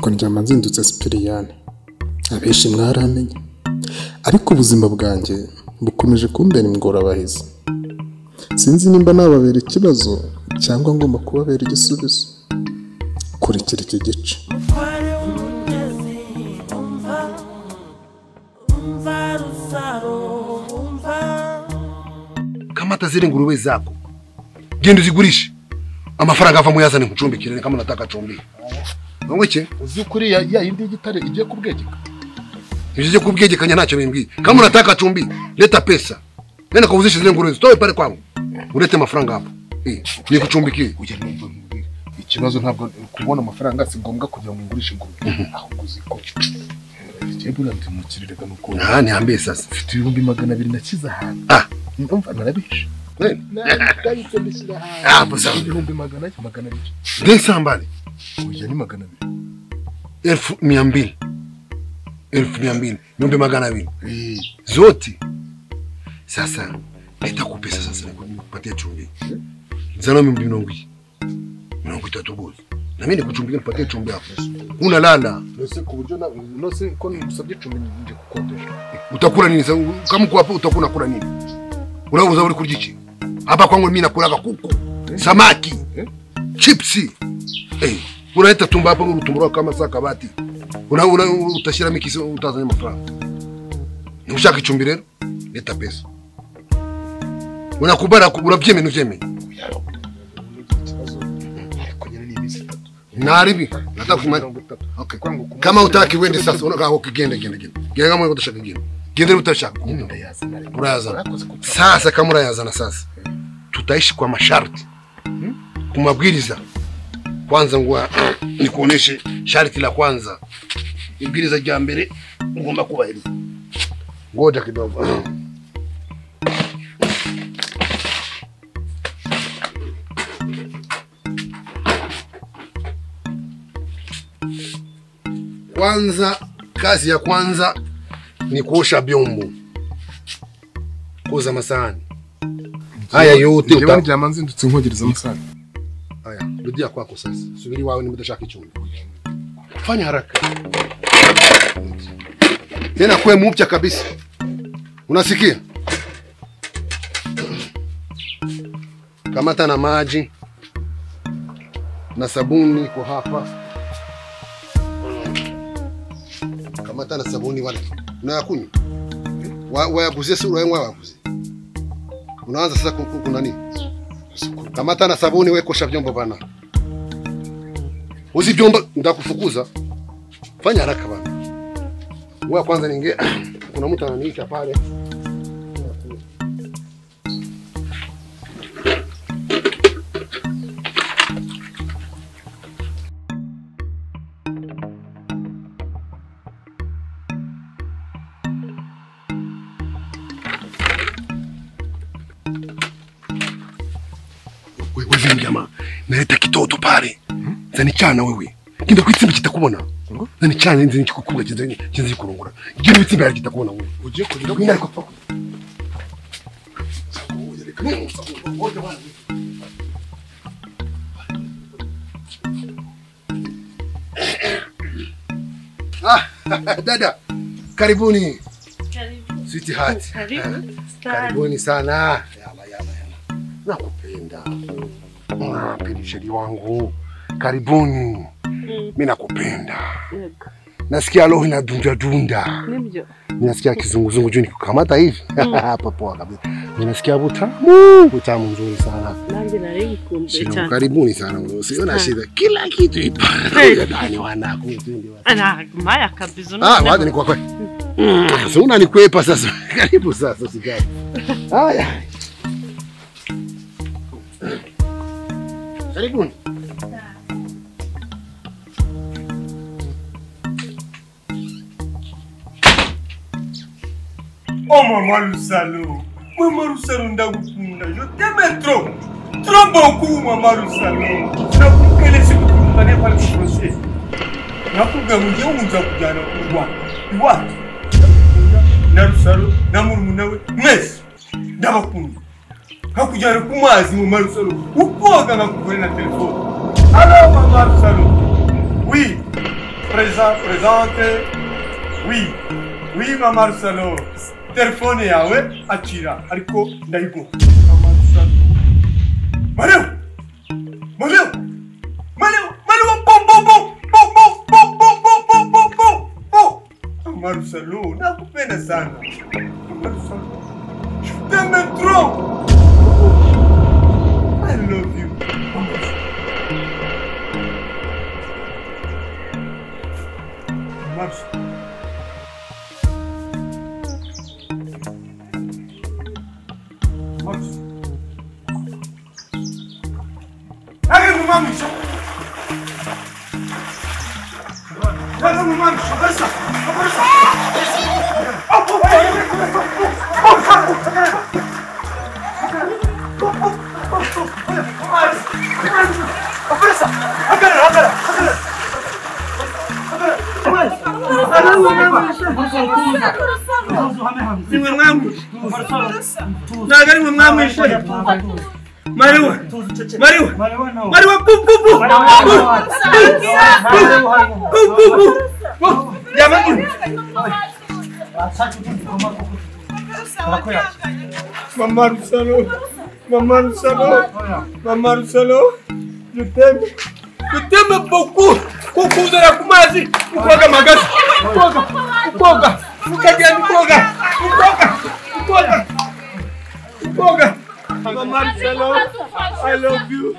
nitwa Ndyamanzindutse Sipiriyani, abenshi mwaramenye, ariko ubuzima bwanjye bukomeje kumbera ingorabahizi. Sinzi nimba nababera ikibazo cyangwa ngomba kubabera igisubizo. Kurikira iki gice. Kamata zile nguruwe zako genda uzigurishe amafaranga ava mu yazane nkucumbikire kama nataka cumbi. Ngweke Uzi kuri ya yindi y'igitare igiye kubwegeka. Ije kubwegekanya ntacyo bimbwiye. Kama unataka cumbi leta pesa. Nenda kuzisha zile nguruwe zitoe pale kwangu. Urete amafaranga hapo. Ni kucumbikiye. Uje numva ikibazo ntabwo kubona amafaranga si ngombwa kugira ngo ngurishe ingurube. Aho uziko. Jebula ndimukiriraga nuko. Ni ambe sasa. Mfite 200 nakiza hano. Ndumva narabishe. Ndabitse mbisira hano. Posa 200 Ndesa mbali. Uje ni 200. 1200. 1200. 200. Zote. Sasa nitakupesa sasa nikupatie chumbi. Zana 200. 300 bozi. Na mimi nikuchumbike nipatie chumbi hapo. Unalala. Nose ku buryo nose ko musabye chumbi nje kukodesha. Utakula nini sasa? Kama uko hapo utakuna kula nini? Unauza uri kurya iki? Hapa kwangu mimi nakulaga kuku, samaki, chipsi. Unaita tumba hapo urutumura kama saka bati. Utashira mikisi utazanya amafaranga. Ushaka icumbi rero leta pesa. Unakubara uravyemeye nuvyemeye. Naribi nataka kumana. Okay. Kama utaki wende sasa unakaho kigende. Genda kama utashaka genda. Genda utashaka. Urayaza. Sasa kama urayazana sasa. Tutaishi kwa masharti. Kumabwiriza. Kwanza ngwa nikuoneshe sharti la kwanza. Ibwiriza rya mbere ugomba kubahiriza. Ngoja kidogo. Kwanza, kazi ya kwanza ni kuosha vyombo. Kuoza masahani. Haya yote Ndyamanzindutse nkogereza amasahani. Haya, rudia kwako sasa. Subiri wawe nimutashaka ichumbi. Fanya haraka. Tena kwe mpya kabisa. Unasikia? Kamata na maji na sabuni kwa hapa. Kamata na sabuni wale. Unayakunywa? Wayaguzie sura yangu wayaguzie. Unaanza sasa kuna nini? Kamata na sabuni wewe kosha vyombo bana. Usi vyombo ndakufukuza. Fanya haraka bana. Wewe kwanza ninge kuna mtu ananiita pale. Wewe jamaa, naleta kitoto pale. Zani chana wewe. Kinda kwitsimba kitakubona. Zani chana nzi nikukubwa kinzi kurungura. Gira witsimba yari kitakubona wewe. Uje kugira kwina ariko pfa. Dada. Karibuni. Karibu. Sweetheart. Karibuni sana. Yala. Nakupenda. Pilisheri wangu. Karibuni. Mimi nakupenda. Nasikia roho inadunda. Nibyo. Nasikia kizunguzungu juu nikukamata hivi. Hapa poa kabisa. Nasikia butamu nzuri sana. Nange narikumbe cyane. Karibuni sana. Usiona shida. Kila kitu ipo. Ndani wanako mtindi wa. Ana maya kabizo na. Wacha ni kwa kweli. Sasa unanikwepa sasa. Karibu sasa usikate. Haya. Karibuni. Oh Maman Lusalo, Maman Lusalo ndagukunda, je t'aime trop beaucoup Maman Lusalo. Nakukele sikukutane pale process. Nakuga muje unza kujana kuwa. Iwapi? Na Lusalo na murumuna we Messi. Ndabakunda. Hakujana kumazi Maman Lusalo. Ukoga ngakugore na telefone. Allô Maman Lusalo. Oui. Présente. Oui, Mama Rusalo. Telefone yawe akira ariko ndayigo. Mama Rusalo. Mario. Mama Rusalo, nakupenda sana. Mama Rusalo. Je t'aime trop. I love you. Mars. Hagan mo mami. Hagan mo mami. Barsa. Mama Rusalo, je t'aime beaucoup. Coucou de la Kumazi. Kukoga magazi. Kukoga. Mama Rusalo, I love you.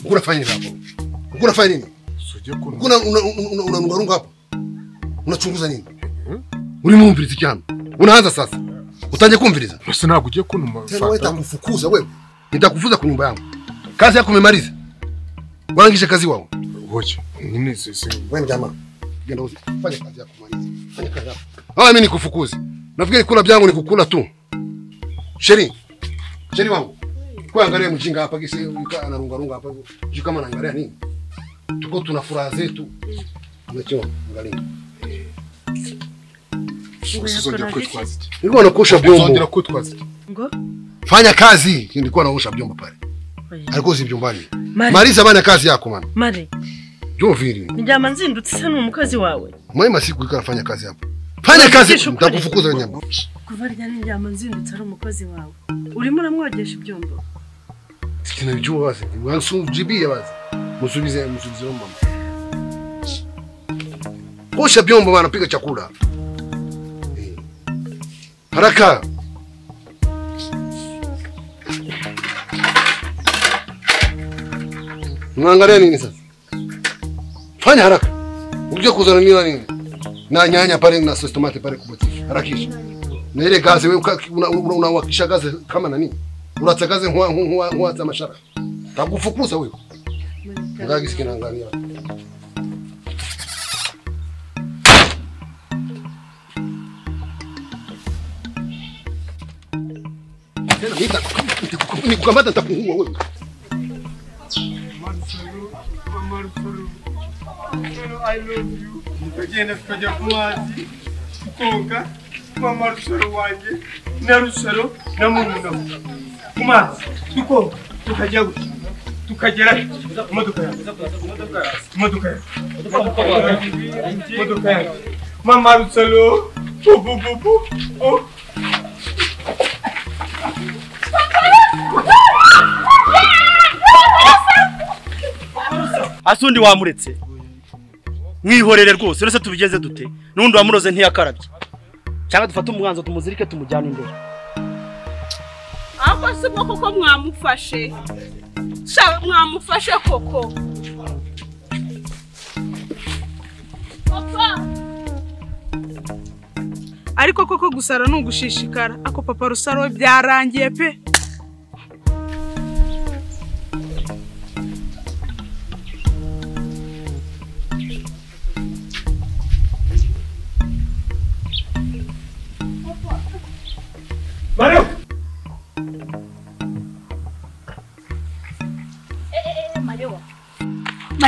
Unafanya nini hapo? Unafanya nini? Unarunga hapo. Unachunguza nini? Ulimumviriza cyane. Unaanza sasa. Utaje kumviriza? Basi nakugiye kunuma. Tena wewe utakufukuza wewe. Nitakufuza kwa nyumba yangu. Kazi yako umemaliza. Waangisha kazi wao. Woche. Nini sisi? Wewe jamaa. Genda ufanye kazi yako maliza. Fanya kazi yako. Mimi nikufukuze. Nafikiri kula byangu ni kukula tu. Sheri wangu. Kwa angalia mjinga hapa kisi anarunga hapa. Juu kama anaangalia nini? Tuko tuna furaha zetu. Unachoma angalia. Nilikuwa naosha vyombo. Ngo? Fanya kazi. Nilikuwa naosha vyombo pale. Alikuwa si vyombani. Maliza bana kazi yako man. Mari. Jo vili. Njama nzindutse sana umukozi wawe. Mwema siku ikana fanya kazi hapo. Fanya kazi nitakufukuza nyamba. Kuva ryari njama nzindutse ari umukozi wawe. Urimo uramwogesha ibyombo. Sinajua basi. Wansu jibia basi. Musubize mama. Osha vyombo bana, piga chakula. Haraka. Unaangalia nini sasa? Fanya haraka. Ukija kuzana nini? Na nyanya pale na sauce tomate pale kubotisha. Harakisha. Na ile gazi wewe unawakisha gazi kama nani? Unatakaze huwa za mashara. Takufukuza wewe. Ngagi sikina angalia. Tena nikukamata nitakuua wewe. I love you. Tukagenda tukajya ku mazi tukoga Mama Rusalo wanjye na Rusalo na murumuna ku mazi tukoga tukajya gukina tukagera imodoka ya Mama Rusalo bu Asundi wamuretse mwihorere rwose rese tubigeze dute nundi wamuroze ntiyakarabye cyangwa dufate umwanzo tumuzirike tumujyana imbere ako sibwo koko mwamufashe mwamufashe koko papa ariko koko gusara nugushishikara ako papa Rusaro byarangiye pe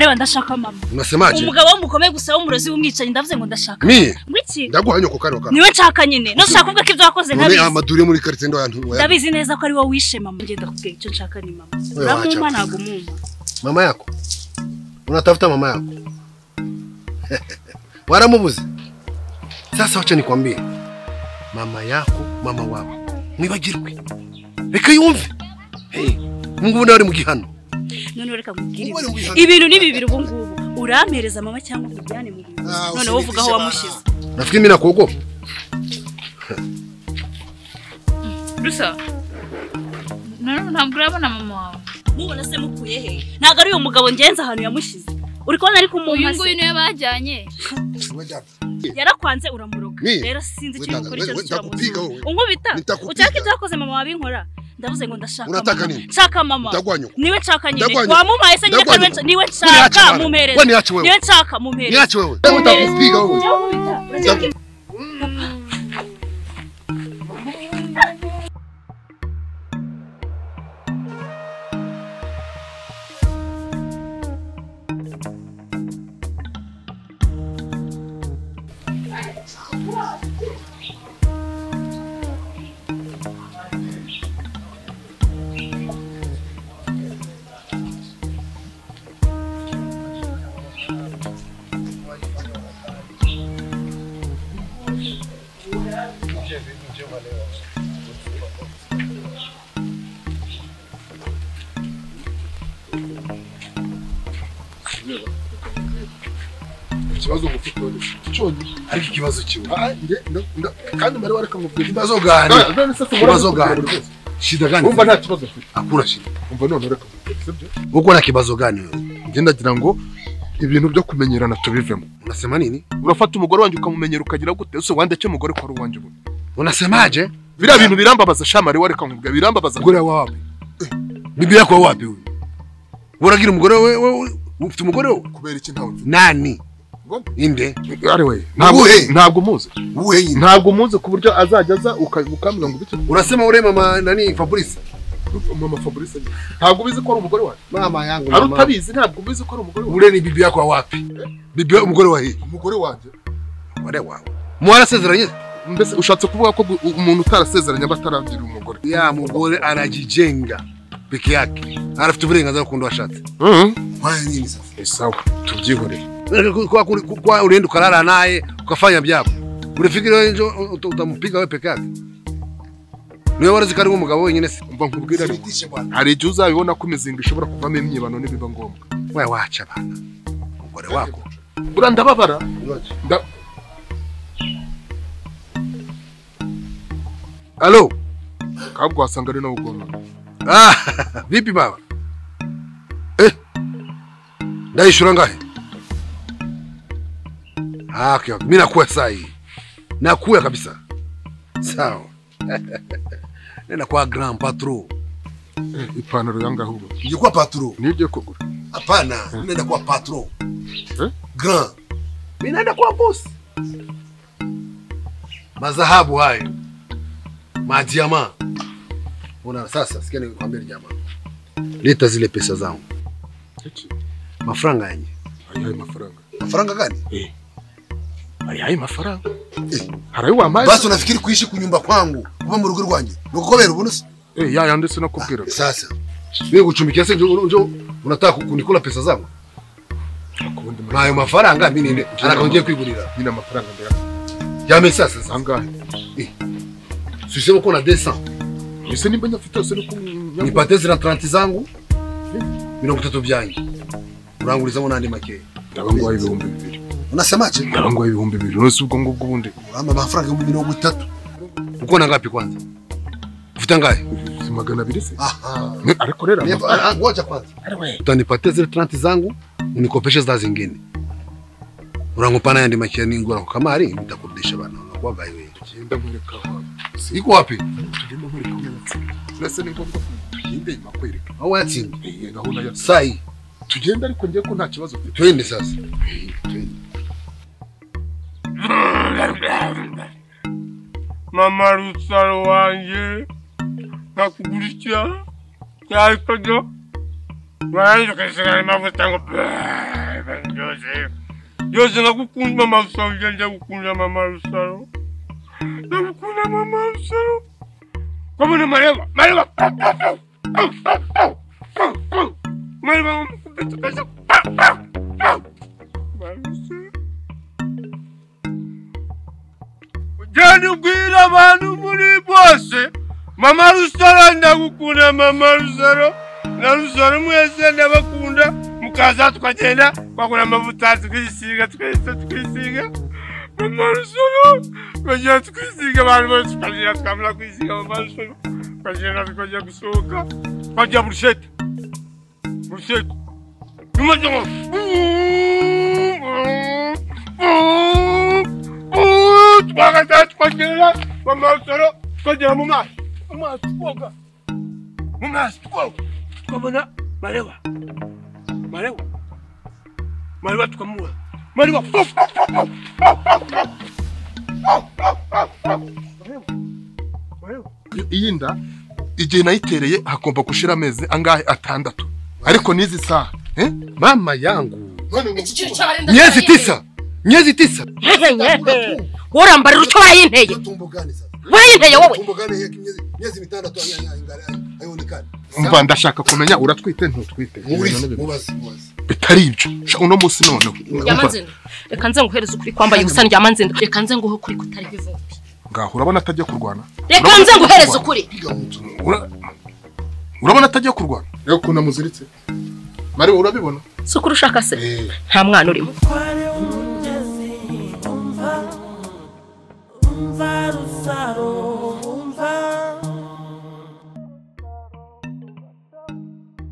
areba ndashaka mama. Unasemaje? Umugabo w'umukome gusa w'umurozi w'umwicanyi ndavuze ngo ndashaka. Ngwiki? Ndaguhanya ko kare wakara. Niwe nshaka nyine. No shaka kuvuga ko ibyo wakoze ntabizi. None amaduri muri quartier ndo yantu. Ndabizi neza ko ari wowe wishe mama. Ngenda kubwira icyo nshaka ni mama. Namuma ntago mumva. Mama yako? Unatafuta mama yako? Waramubuze? Sasa wacha nikwambie. Mama yako, mama wako. Mwibagirwe. Reka yumve. Mungu nawe mu gihano. None reka mubwire. Ibintu ni bibiri ubu ngubu. Urampereza mama cyangwa umujyane mu bintu. None wovuga aho wamushize. Nafikiri mimi nakuogopa. Rusa. Ntabwo urabona mama wawe. Mubona se mukuye he? Ntabwo ari uyu mugabo ngenza ahantu yamushize. Uri kubona ari kumumpa. Uyu nguyu niwe bajyanye. Yarakwanze uramuroga. Rero sinzi ikintu kuri cyo kiramuziga. Unkubita. Ucyaka ibyo yakoze mama wabinkora. Ndavuze ngo ndashaka. Unataka nini? Nshaka mama. Niwe nshaka nyine. Wamumaye se nyine kandi niwe nshaka mumpereza. Niwe nshaka mumpereza. Niache wewe. Utakupiga wewe. Ikibazo mufite cyone ariko ikibazo kiwe kandi mari wareka mubwira ikibazo gani ikibazo gani shida gani umva nta kibazo ufite akura shida umva none reka sibyo uko na kibazo gani wewe ngenda gira ngo ibintu byo kumenyerana tubivemo unasema nini urafata umugore wanjye ukamumenyera ukagira gute use wande cyo umugore kwa ruwanje ubu unasemaje bira bintu birambabaza shamari wareka mubwira birambabaza umugore wawe bibi yako wapi wewe uragira umugore wewe ufite umugore wewe kubera iki ntawe nani inde ari we ntabwo muze ntabwo muze ku buryo azajyaza ukambira ngo bice urasema ure mama nani Fabrice ntabwo bizi ko ari umugore wawe mama yangu ari utabizi ntabwo bizi ko ari umugore wawe ure ni bibi yako wapi bibi umugore wawe umugore wanje wale wawe mwarasezeranye mbese ushatse kuvuga ko umuntu utarasezeranye bataragira umugore ya mugore arajijenga peke yake arafite uburenganzira kundo washatse waye nini sasa sawa tubyihoreye kwa ulienda ukalala naye ukafanya byako ulifikiri njo utampiga wewe peke yake niwe warazi kari umugabo wenyine se umva nkubwira ari hari igihe uzabibona ko imizinga ishobora kuvamo imyibano nibiba ngombwa wewe wacha bana umugore wako urandababara Allo kabwo wasanga ari nawe ugomba vipi baba ndaishura ngahe okay mimi nakuwa sahi nakuwa kabisa sawa nenda kwa grand patron ipantaro yanga huko nje kwa patron nije kugura hapana nenda kwa patron grand mimi naenda kwa boss mazahabu hayo majiama una sasa sikia nikwambia jamaa leta zile pesa zangu mafranga yenye ayi mafaranga gani ayi mafaranga harayi wamaye basi unafikiri kuishi kunyumba kwangu kuba mu rugo rwanjye nukobera ubunusi ya ndetse nakubwira sasa wewe gucumbikia se njo unataka kunikula pesa zangu nayo mafaranga mimi ninde anakaongea kwigurira mimi na mafaranga ndera yame sasa sangahe sisema uko na 200 ese nimba nyafite ose nipate zira 30 zangu 30 byanyu urangurizamo nandi make ndabangwa ibihumbi 2 unasemaje ndabangwa ibihumbi 2 nose ubwo ngubwo bundi ama mafaranga 30 uko na ngapi kwanza ufite ngahe 200 se aha ariko rero ngoja kwanza utanipate zira 30 zangu unikopeshe za zingine urangupana yandi make ningura kama ari nitakurudisha bana kwaga wewe tugenda mureka iko wapi tugenda mureka nase ni ngombwa tugende makwereka aho yatsinda gahunda ya sai tugenda ariko ngiye ko nta kibazo twende sasa mama rusaro wanje nakugurishya cyakajya Warangiza ukayisiga amavuta ngo byose ngakukunda mama Rusaro njya gukunda mama Rusaro ndagukunda mama Rusaro kabone mareba Jani ubwira abantu muri bose mama Rusaro ndagukunda mama Rusaro na Rusaro mwese ndabakunda mukaza tukagenda bakora amavuta tukisiga mama Rusaro bajya tukisiga abantu bose tukagenda tukamla kwisiga mama Rusaro bajya tukajya gusohoka bajya burushete numajongo twagata tukagenda mama Rusaro tukagera mu mazi twoga mu mazi twoga tukabona Mareba tukamuha Mareba iyi nda igihe nayitereye hakomba gushira amezi angahe 6 ariko nizi saha mama yangu miezi tisa urambarira uco wayinteye wowe miezi 6 ayonekana umva ndashaka kumenya uratwite ntutwite mubazi bitari ibyo uno munsi noneho reka nze nguhereza ukuri kwambaye ubusa njya manzinda reka nze nguho kuri kutari bivumbi ngaho urabona atajya kurwana reka nze nguhereza ukuri urabona atajya kurwana rero kuna muziritse Mari urabibona sukuru ushaka se nta mwana urimo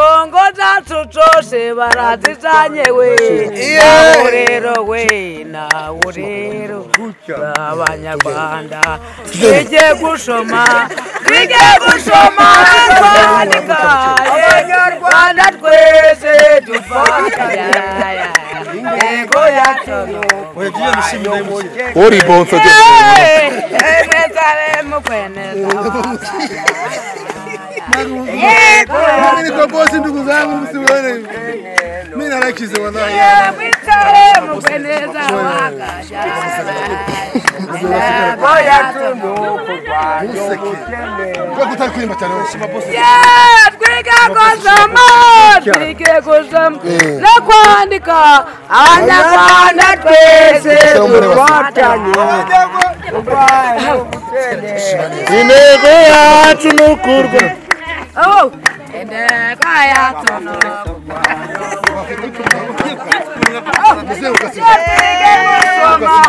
Bongo zacu cose barazijanye we rero we nawe rero abanyarwanda twige gushoma kwandika abanyarwanda twese dufatanya intego yacu ori bonso Mimi kwa bosi ndugu zangu msione. Mimi narakize wallahi. Mitare mupendeza wakasha. Boya tundu kwa kwa kutaka kuimba tena bosi. Twige kusoma na kwandika abanyarwanda twese dufatanye. Intego yacu nukurwa. Oh, kaya tono.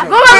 Kuba